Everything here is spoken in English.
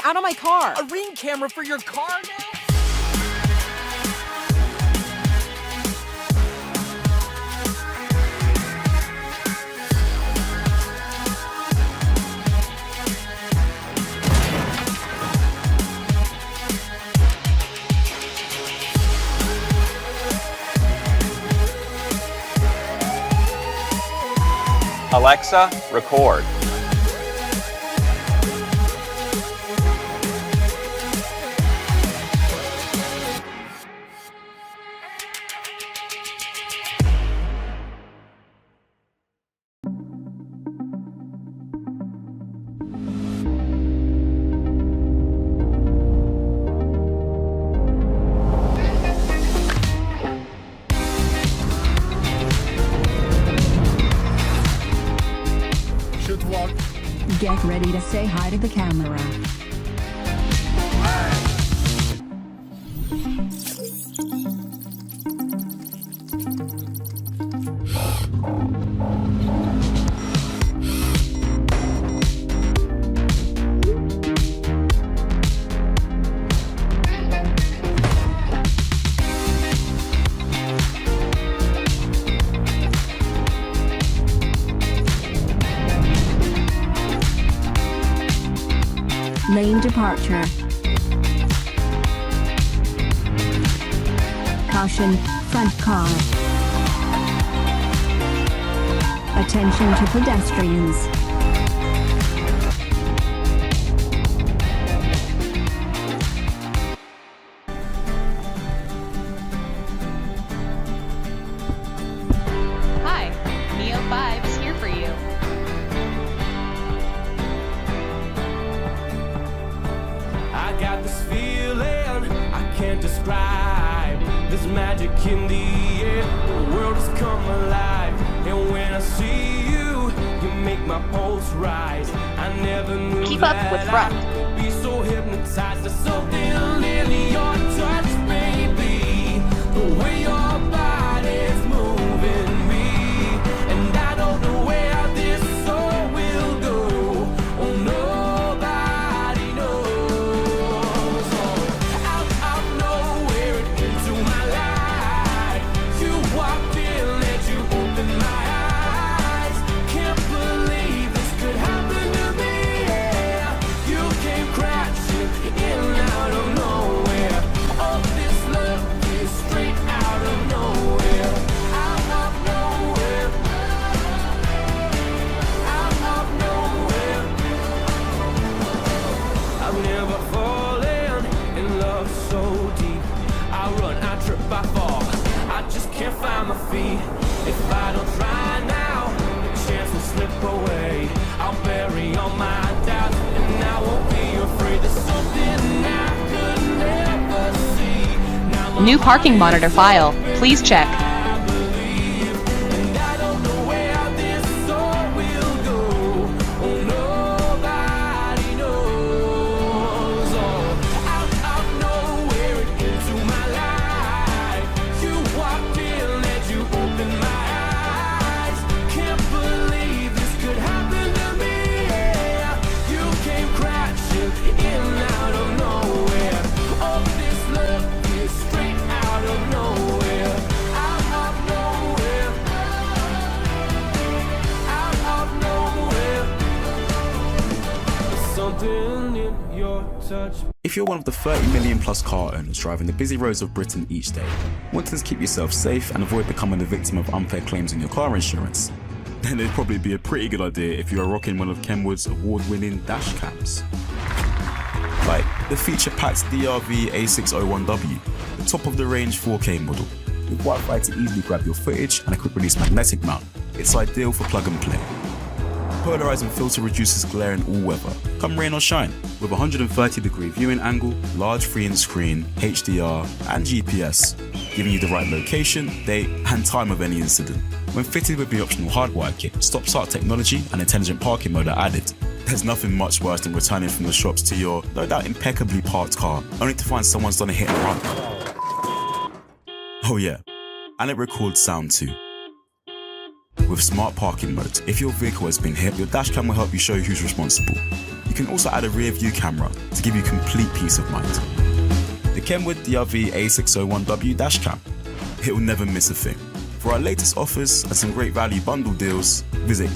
Get out of my car! A Ring camera for your car now? Alexa, record. Get ready to say hi to the camera. Lane departure. Caution, front car. Attention to pedestrians. Hi, Miofive is here for you. I got this feeling I can't describe. There's magic in the air, the world has come alive. And when I see you, you make my pulse rise. I never knew Keep up that with Front. I could be so hypnotized. There's something in your touch, baby. The way your body's moving me, and I don't know where this soul will go. Oh, nobody knows. Oh, out of nowhere into my life, you walked in and you opened my eyes. Can't believe this could happen to me. Yeah, you came crashing in out of nowhere. Oh, this love is straight out of nowhere. Out of nowhere. Out of nowhere. I've never fallen in love so deep. I run, I trip, I fall. I just can't find my feet. If I don't try now, the chance will slip away. I'll bury all my doubts, and I won't be afraid. There's something I could never see. Now New parking monitor file. Please check. I believe, and I don't know where this soul will go. Oh, nobody knows. Oh, out of nowhere into my life, you walked in and you opened my eyes. Can't believe this could happen to me. Yeah, you came crashing in out of nowhere. Oh, this love is straight out of nowhere. Out of nowhere. Out of nowhere. There's something in your touch. If you're one of the 30 million plus car owners driving the busy roads of Britain each day, wanting to keep yourself safe and avoid becoming the victim of unfair claims on your car insurance, then it'd probably be a pretty good idea if you are rocking one of Kenwood's award-winning dash cams. Like the feature-packed DRV A601W, the top-of-the-range 4K model, with Wi-Fi to easily grab your footage and a quick-release magnetic mount. It's ideal for plug-and-play. Polarizing filter reduces glare in all weather, come rain or shine, with 130-degree viewing angle, large 3-inch screen, HDR, and GPS, giving you the right location, date, and time of any incident. When fitted with the optional hardwire kit, stop-start technology and intelligent parking mode are added. There's nothing much worse than returning from the shops to your, no doubt impeccably parked car, only to find someone's done a hit and run. Oh yeah, and it records sound too. With smart parking mode, if your vehicle has been hit, your dash cam will help you show who's responsible. You can also add a rear view camera to give you complete peace of mind. The Kenwood DRV A601W Dash Cam. It will never miss a thing. For our latest offers and some great value bundle deals, visit